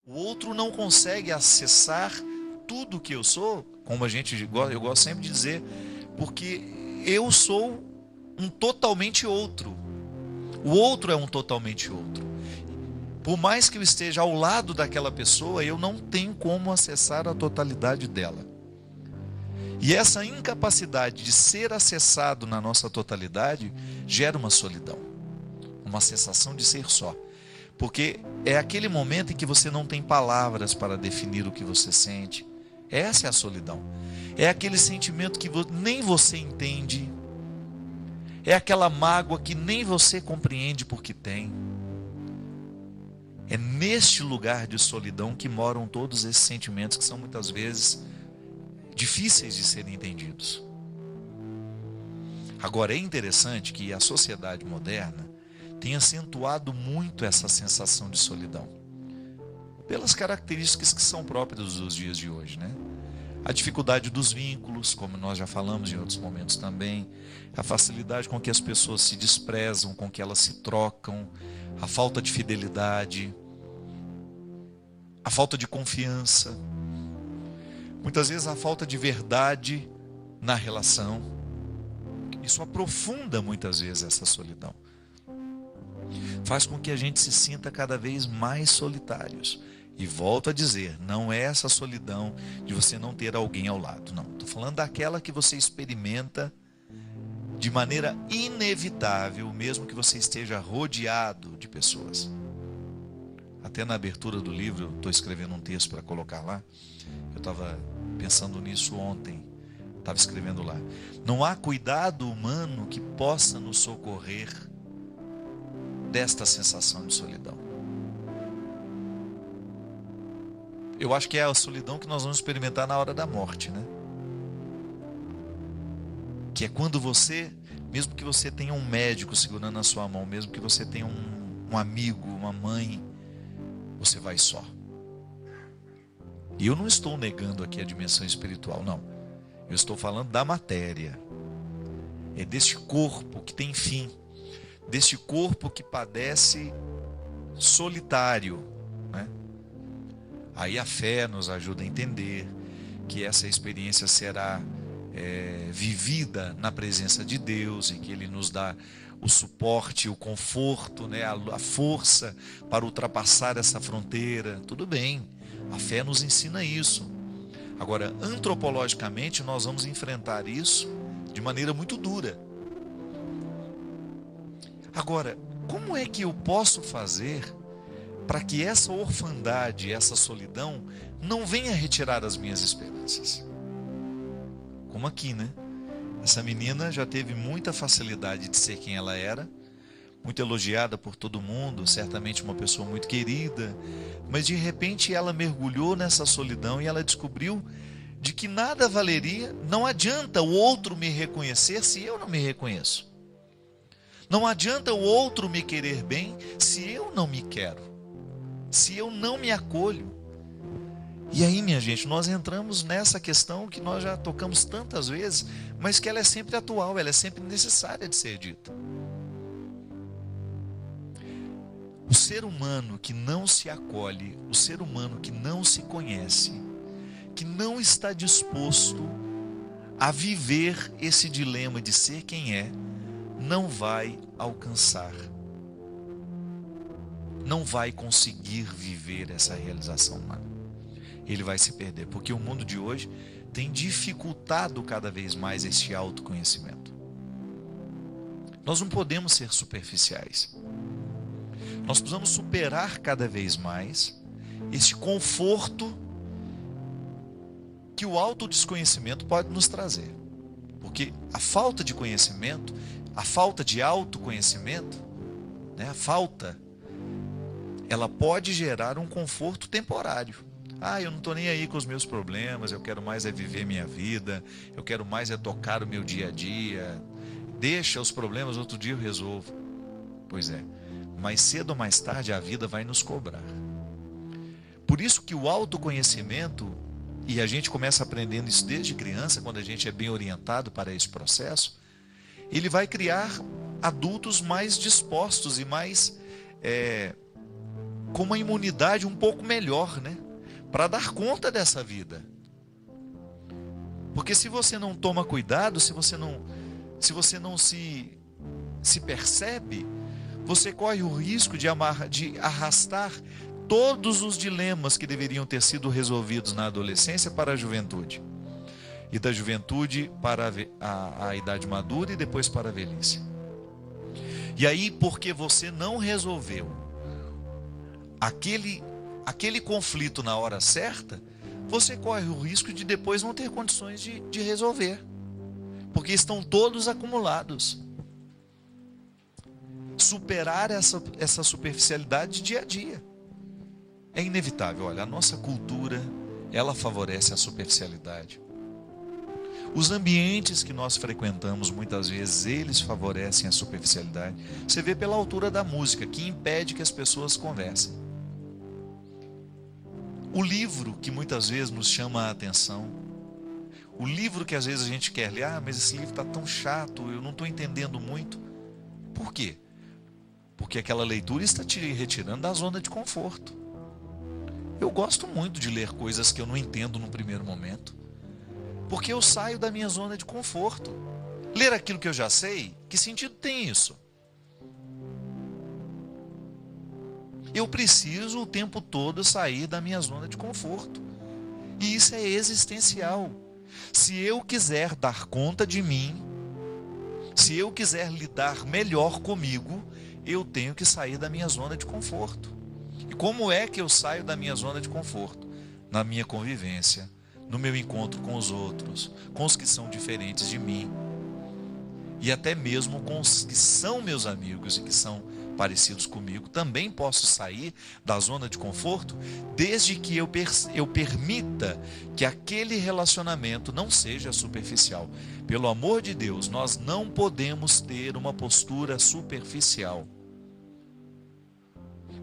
O outro não consegue acessar tudo que eu sou, como eu gosto sempre de dizer, porque eu sou um totalmente outro. O outro é um totalmente outro. Por mais que eu esteja ao lado daquela pessoa, eu não tenho como acessar a totalidade dela. E essa incapacidade de ser acessado na nossa totalidade gera uma solidão, uma sensação de ser só. Porque é aquele momento em que você não tem palavras para definir o que você sente. Essa é a solidão. É aquele sentimento que nem você entende. É aquela mágoa que nem você compreende porque tem. É neste lugar de solidão que moram todos esses sentimentos que são muitas vezes difíceis de serem entendidos. Agora, é interessante que a sociedade moderna tem acentuado muito essa sensação de solidão, pelas características que são próprias dos dias de hoje, né? A dificuldade dos vínculos, como nós já falamos em outros momentos também, a facilidade com que as pessoas se desprezam, com que elas se trocam, a falta de fidelidade, a falta de confiança, muitas vezes a falta de verdade na relação. Isso aprofunda muitas vezes essa solidão. Faz com que a gente se sinta cada vez mais solitários. E volto a dizer, não é essa solidão de você não ter alguém ao lado. Não, estou falando daquela que você experimenta de maneira inevitável, mesmo que você esteja rodeado de pessoas. Até na abertura do livro, eu estou escrevendo um texto para colocar lá. Eu estava pensando nisso ontem. Estava escrevendo lá. Não há cuidado humano que possa nos socorrer desta sensação de solidão. Eu acho que é a solidão que nós vamos experimentar na hora da morte, né? Que é quando você, mesmo que você tenha um médico segurando na sua mão, mesmo que você tenha um amigo, uma mãe, você vai só. E eu não estou negando aqui a dimensão espiritual, não. Eu estou falando da matéria. É deste corpo que tem fim. Deste corpo que padece solitário, né? Aí a fé nos ajuda a entender que essa experiência será vivida na presença de Deus e que Ele nos dá o suporte, o conforto, né? A força para ultrapassar essa fronteira. Tudo bem, a fé nos ensina isso. Agora, antropologicamente, nós vamos enfrentar isso de maneira muito dura. Agora, como é que eu posso fazer para que essa orfandade, essa solidão, não venha retirar as minhas esperanças? Como aqui, né? Essa menina já teve muita facilidade de ser quem ela era, muito elogiada por todo mundo, certamente uma pessoa muito querida, mas de repente ela mergulhou nessa solidão e ela descobriu de que nada valeria, não adianta o outro me reconhecer se eu não me reconheço. Não adianta o outro me querer bem se eu não me quero, se eu não me acolho. E aí, minha gente, nós entramos nessa questão que nós já tocamos tantas vezes, mas que ela é sempre atual, ela é sempre necessária de ser dita. O ser humano que não se acolhe, o ser humano que não se conhece, que não está disposto a viver esse dilema de ser quem é, não vai alcançar, não vai conseguir viver essa realização humana. Ele vai se perder, porque o mundo de hoje tem dificultado cada vez mais este autoconhecimento. Nós não podemos ser superficiais. Nós precisamos superar cada vez mais este conforto que o autodesconhecimento pode nos trazer. Porque a falta de conhecimento, a falta de autoconhecimento, né, ela pode gerar um conforto temporário. Eu não estou nem aí com os meus problemas, eu quero mais é viver minha vida, eu quero mais é tocar o meu dia a dia, deixa os problemas, outro dia eu resolvo. Pois é, mais cedo ou mais tarde a vida vai nos cobrar. Por isso que o autoconhecimento, e a gente começa aprendendo isso desde criança, quando a gente é bem orientado para esse processo, ele vai criar adultos mais dispostos e mais com uma imunidade um pouco melhor, né? Para dar conta dessa vida. Porque se você não toma cuidado, se você não se percebe, você corre o risco de arrastar todos os dilemas que deveriam ter sido resolvidos na adolescência para a juventude. E da juventude para a idade madura e depois para a velhice. E aí, porque você não resolveu aquele conflito na hora certa, você corre o risco de depois não ter condições de resolver. Porque estão todos acumulados. Superar essa superficialidade dia a dia. É inevitável. Olha, a nossa cultura, ela favorece a superficialidade. Os ambientes que nós frequentamos, muitas vezes, eles favorecem a superficialidade. Você vê pela altura da música, que impede que as pessoas conversem. O livro que muitas vezes nos chama a atenção. O livro que às vezes a gente quer ler. Ah, mas esse livro está tão chato, eu não estou entendendo muito. Por quê? Porque aquela leitura está te retirando da zona de conforto. Eu gosto muito de ler coisas que eu não entendo no primeiro momento. Porque eu saio da minha zona de conforto. Ler aquilo que eu já sei, que sentido tem isso? Eu preciso o tempo todo sair da minha zona de conforto. E isso é existencial. Se eu quiser dar conta de mim, se eu quiser lidar melhor comigo, eu tenho que sair da minha zona de conforto. E como é que eu saio da minha zona de conforto? Na minha convivência, no meu encontro com os outros, com os que são diferentes de mim, e até mesmo com os que são meus amigos e que são parecidos comigo. Também posso sair da zona de conforto, desde que eu permita que aquele relacionamento não seja superficial. Pelo amor de Deus, nós não podemos ter uma postura superficial.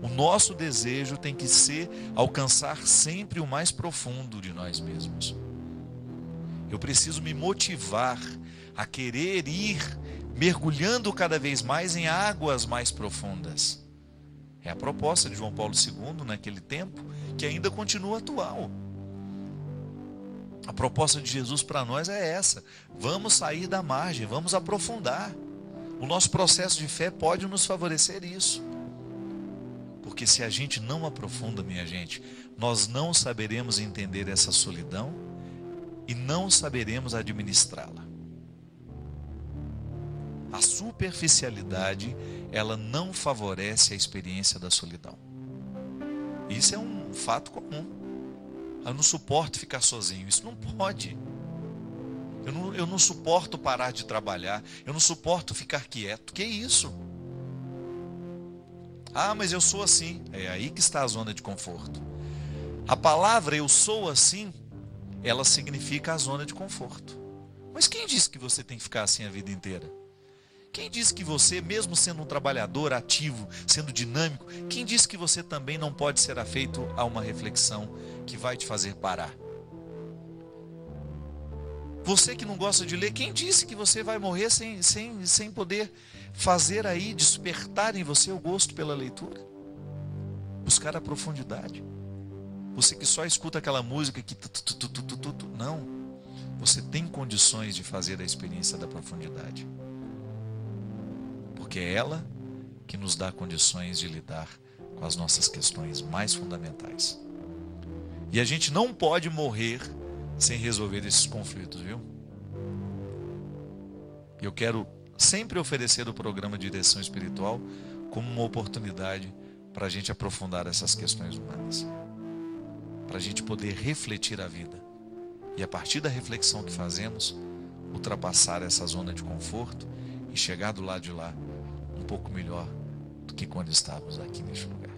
O nosso desejo tem que ser alcançar sempre o mais profundo de nós mesmos. Eu preciso me motivar a querer ir mergulhando cada vez mais em águas mais profundas. É a proposta de João Paulo II naquele tempo, que ainda continua atual. A proposta de Jesus para nós é essa: vamos sair da margem, vamos aprofundar. O nosso processo de fé pode nos favorecer isso. Porque se a gente não aprofunda, minha gente, nós não saberemos entender essa solidão e não saberemos administrá-la. A superficialidade, ela não favorece a experiência da solidão. Isso é um fato comum. Eu não suporto ficar sozinho. Isso não pode. Eu não suporto parar de trabalhar. Eu não suporto ficar quieto. Que isso? Ah, mas eu sou assim. É aí que está a zona de conforto. A palavra eu sou assim, ela significa a zona de conforto. Mas quem disse que você tem que ficar assim a vida inteira? Quem disse que você, mesmo sendo um trabalhador ativo, sendo dinâmico, quem disse que você também não pode ser afeito a uma reflexão que vai te fazer parar? Você que não gosta de ler, quem disse que você vai morrer sem poder fazer aí, despertar em você o gosto pela leitura? Buscar a profundidade. Você que só escuta aquela música que... Não. Você tem condições de fazer a experiência da profundidade. Porque é ela que nos dá condições de lidar com as nossas questões mais fundamentais. E a gente não pode morrer sem resolver esses conflitos, viu? Eu quero sempre oferecer o programa de direção espiritual como uma oportunidade para a gente aprofundar essas questões humanas. Para a gente poder refletir a vida. E a partir da reflexão que fazemos, ultrapassar essa zona de conforto e chegar do lado de lá um pouco melhor do que quando estávamos aqui neste lugar.